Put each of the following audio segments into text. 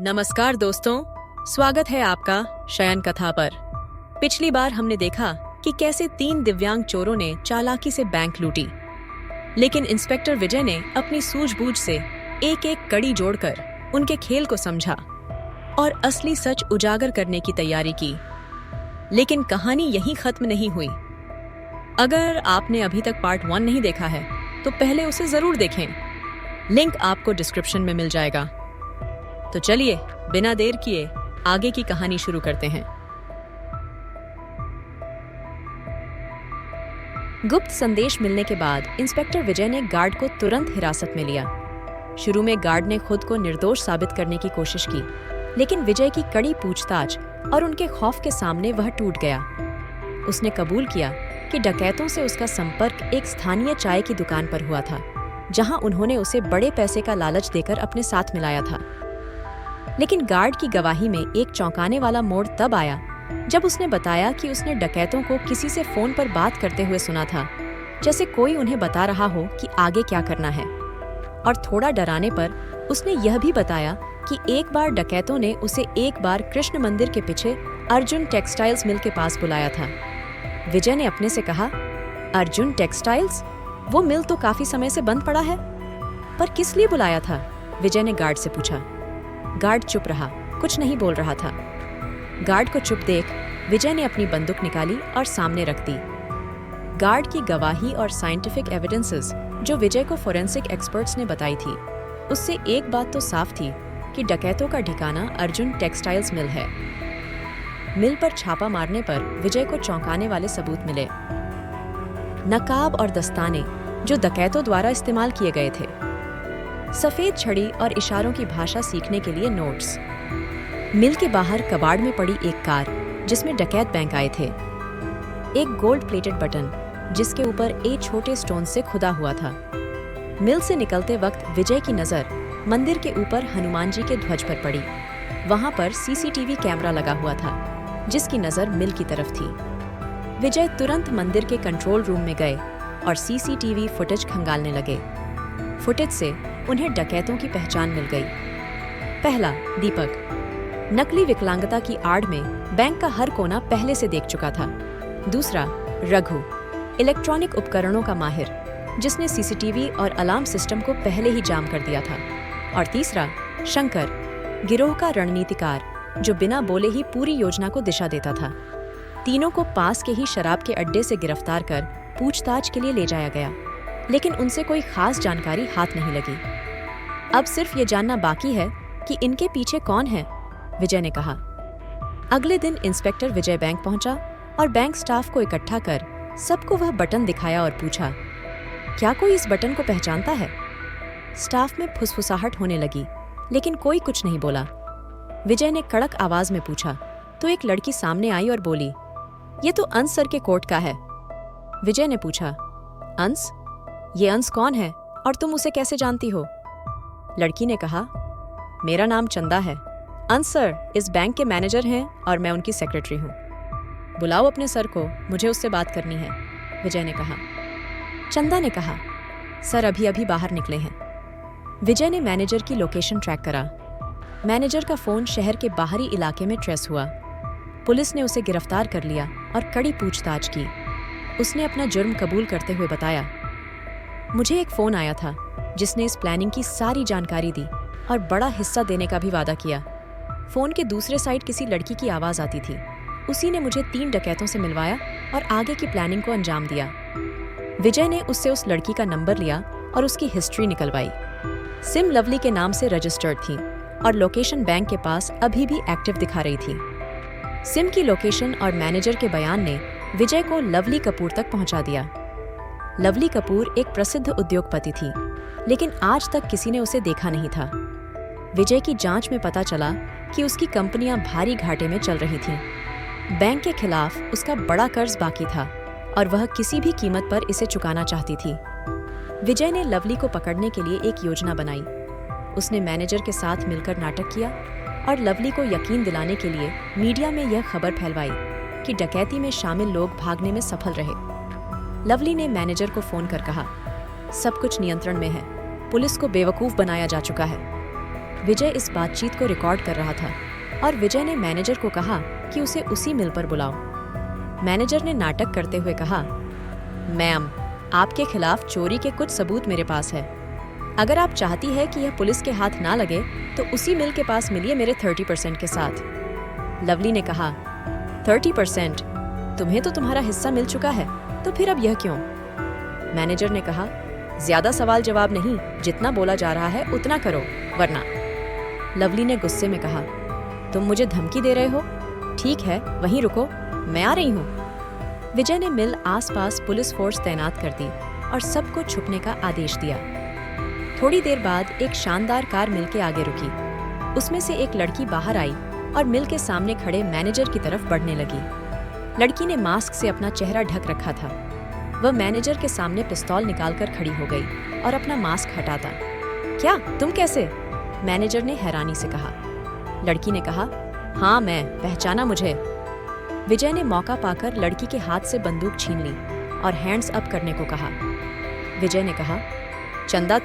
नमस्कार दोस्तों, स्वागत है आपका शयन कथा पर। पिछली बार हमने देखा कि कैसे 3 दिव्यांग चोरों ने चालाकी से बैंक लूटी, लेकिन इंस्पेक्टर विजय ने अपनी सूझबूझ से एक एक कड़ी जोड़कर उनके खेल को समझा और असली सच उजागर करने की तैयारी की। लेकिन कहानी यहीं खत्म नहीं हुई। अगर आपने अभी तक पार्ट 1 नहीं देखा है तो पहले उसे जरूर देखें। लिंक आपको डिस्क्रिप्शन में मिल जाएगा। तो चलिए बिना देर किए आगे की कहानी शुरू करते हैं। गुप्त संदेश मिलने के बाद इंस्पेक्टर विजय ने गार्ड को तुरंत हिरासत में लिया। शुरू में गार्ड ने खुद को निर्दोष साबित करने की कोशिश की, लेकिन विजय की कड़ी पूछताछ और उनके खौफ के सामने वह टूट गया। उसने कबूल किया कि डकैतों से उसका संपर्क एक स्थानीय चाय की दुकान पर हुआ था, जहां उन्होंने उसे बड़े पैसे का लालच देकर अपने साथ मिलाया था। लेकिन गार्ड की गवाही में एक चौंकाने वाला मोड़ तब आया जब उसने बताया कि उसने डकैतों को किसी से फोन पर बात करते हुए सुना था, जैसे कोई उन्हें बता रहा हो कि आगे क्या करना है। और थोड़ा डराने पर उसने यह भी बताया कि एक बार डकैतों ने उसे एक बार कृष्ण मंदिर के पीछे अर्जुन टेक्सटाइल्स मिल के पास बुलाया था। विजय ने अपने से कहा, अर्जुन टेक्सटाइल्स? वो मिल तो काफी समय से बंद पड़ा है। पर किस लिए बुलाया था? विजय ने गार्ड से पूछा। गार्ड चुप रहा, कुछ नहीं बोल रहा था। गार्ड को चुप देख विजय ने अपनी बंदूक निकाली और सामने रख दी। गार्ड की गवाही और साइंटिफिक एविडेंसेस जो विजय को फोरेंसिक एक्सपर्ट्स ने बताई थी, उससे एक बात तो साफ थी कि डकैतों का ठिकाना अर्जुन टेक्सटाइल्स मिल है। मिल पर छापा मारने पर विजय को चौंकाने वाले सबूत मिले। नकाब और दस्ताने जो डकैतों द्वारा इस्तेमाल किए गए थे, सफेद छड़ी और इशारों की भाषा सीखने के लिए नोट्स, मिल के बाहर कबाड़ में पड़ी एक कार जिसमें डकैत बैंक आए थे, एक गोल्ड प्लेटेड बटन जिसके ऊपर एक छोटे स्टोन से खुदा हुआ था। मिल से निकलते वक्त विजय की नजर मंदिर के ऊपर हनुमान जी के ध्वज पर पड़ी। वहां पर सीसीटीवी कैमरा लगा हुआ था जिसकी नजर मिल की तरफ थी। विजय तुरंत मंदिर के कंट्रोल रूम में गए और सीसीटीवी फुटेज खंगालने लगे। फुटेज से उन्हें डकैतों की पहचान मिल गई। पहला, दीपक, नकली विकलांगता की आड़ में बैंक का हर कोना पहले से देख चुका था। दूसरा, रघु, इलेक्ट्रॉनिक उपकरणों का माहिर जिसने सीसीटीवी और अलार्म सिस्टम को पहले ही जाम कर दिया था। और तीसरा, शंकर, गिरोह का रणनीतिकार जो बिना बोले ही पूरी योजना को दिशा देता था। तीनों को पास के ही शराब के अड्डे से गिरफ्तार कर पूछताछ के लिए ले जाया गया, लेकिन उनसे कोई खास जानकारी हाथ नहीं लगी। अब सिर्फ ये जानना बाकी है कि इनके पीछे कौन है, विजय ने कहा। अगले दिन इंस्पेक्टर विजय बैंक पहुंचा और बैंक स्टाफ को इकट्ठा कर सबको वह बटन दिखाया और पूछा, क्या कोई इस बटन को पहचानता है? स्टाफ में फुसफुसाहट होने लगी, लेकिन कोई कुछ नहीं बोला। विजय ने कड़क आवाज में पूछा तो एक लड़की सामने आई और बोली, ये तो अंश सर के कोर्ट का है। विजय ने पूछा, अंश? ये अंश कौन है और तुम उसे कैसे जानती हो? लड़की ने कहा, मेरा नाम चंदा है। अंश सर इस बैंक के मैनेजर हैं और मैं उनकी सेक्रेटरी हूँ। बुलाओ अपने सर को, मुझे उससे बात करनी है, विजय ने कहा। चंदा ने कहा, सर अभी अभी बाहर निकले हैं। विजय ने मैनेजर की लोकेशन ट्रैक करा। मैनेजर का फोन शहर के बाहरी इलाके में ट्रेस हुआ। पुलिस ने उसे गिरफ्तार कर लिया और कड़ी पूछताछ की। उसने अपना जुर्म कबूल करते हुए बताया, मुझे एक फोन आया था जिसने इस प्लानिंग की सारी जानकारी दी और बड़ा हिस्सा देने का भी वादा किया। फोन के दूसरे साइड किसी लड़की की आवाज आती थी। उसी ने मुझे 3 डकैतों से मिलवाया और आगे की प्लानिंग को अंजाम दिया। विजय ने उससे उस लड़की का नंबर लिया और उसकी हिस्ट्री निकलवाई। सिम लवली के नाम से रजिस्टर्ड थी और लोकेशन बैंक के पास अभी भी एक्टिव दिखा रही थी। सिम की लोकेशन और मैनेजर के बयान ने विजय को लवली कपूर तक पहुंचा दिया। लवली कपूर एक प्रसिद्ध उद्योगपति थी, लेकिन आज तक किसी ने उसे देखा नहीं था। विजय की जांच में पता चला कि उसकी कंपनियां भारी घाटे में चल रही थीं। बैंक के खिलाफ उसका बड़ा कर्ज बाकी था और वह किसी भी कीमत पर इसे चुकाना चाहती थी। विजय ने लवली को पकड़ने के लिए एक योजना बनाई। उसने मैनेजर के साथ मिलकर नाटक किया और लवली को यकीन दिलाने के लिए मीडिया में यह खबर फैलवाई कि डकैती में शामिल लोग भागने में सफल रहे। लवली ने मैनेजर को फोन कर कहा, सब कुछ नियंत्रण में है, पुलिस को बेवकूफ बनाया जा चुका है। विजय इस बातचीत को रिकॉर्ड कर रहा था और विजय ने मैनेजर को कहा कि उसे उसी मिल पर बुलाओ। मैनेजर ने नाटक करते हुए कहा, मैम, आपके खिलाफ चोरी के कुछ सबूत मेरे पास है। अगर आप चाहती है कि यह पुलिस के हाथ ना लगे तो उसी मिल के पास मिलिए मेरे 30% के साथ। लवली ने कहा, 30%? तुम्हें तो तुम्हारा हिस्सा मिल चुका है, तो फिर अब यह क्यों? मैनेजर ने कहा, ज्यादा सवाल जवाब नहीं, जितना बोला जा रहा है उतना करो, वरना। लवली ने गुस्से में कहा, तुम मुझे धमकी दे रहे हो? ठीक है, वहीं रुको, मैं आ रही हूँ। विजय ने मिल आसपास पुलिस फोर्स तैनात कर दी और सबको छुपने का आदेश दिया। थोड़ी देर बाद एक शानदार कार मिल के आगे रुकी। उसमें से एक लड़की बाहर आई और मिल के सामने खड़े मैनेजर की तरफ बढ़ने लगी। लड़की ने मास्क से अपना चेहरा ढक रखा था। वह मैनेजर के सामने पिस्तौल निकालकर खड़ी हो गई और अपना मास्क हटाता। क्या, तुम कैसे? मैनेजर ने हैरानी से कहा। लड़की ने कहा, हाँ, मैं पहचाना मुझे। विजय ने मौका पाकर लड़की के हाथ से बंदूक छीन ली और हैंड्स अप करने को कहा। विजय ने कहा, चंदा,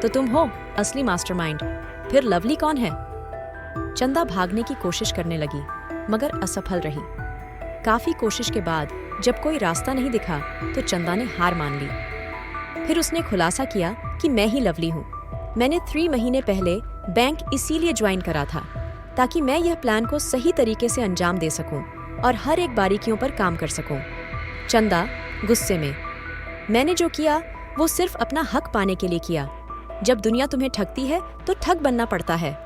तुम हो असली मास्टरमाइंड। फिर लवली कौन है? चंदा भागने की कोशिश करने लगी मगर असफल रही। काफी कोशिश के बाद जब कोई रास्ता नहीं दिखा तो चंदा ने हार मान ली। फिर उसने खुलासा किया कि मैं ही लवली हूँ। मैंने 3 महीने पहले बैंक इसीलिए ज्वाइन करा था ताकि मैं यह प्लान को सही तरीके से अंजाम दे सकूं और हर एक बारीकियों पर काम कर सकूं। चंदा गुस्से में, मैंने जो किया वो सिर्फ अपना हक पाने के लिए किया। जब दुनिया तुम्हें ठगती है तो ठग बनना पड़ता है।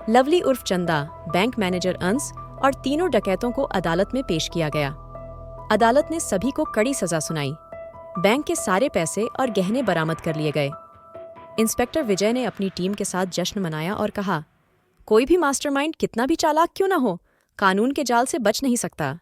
लवली उर्फ चंदा, बैंक मैनेजर अंश और तीनों डकैतों को अदालत में पेश किया गया। अदालत ने सभी को कड़ी सजा सुनाई। बैंक के सारे पैसे और गहने बरामद कर लिए गए। इंस्पेक्टर विजय ने अपनी टीम के साथ जश्न मनाया और कहा, कोई भी मास्टरमाइंड कितना भी चालाक क्यों ना हो, कानून के जाल से बच नहीं सकता।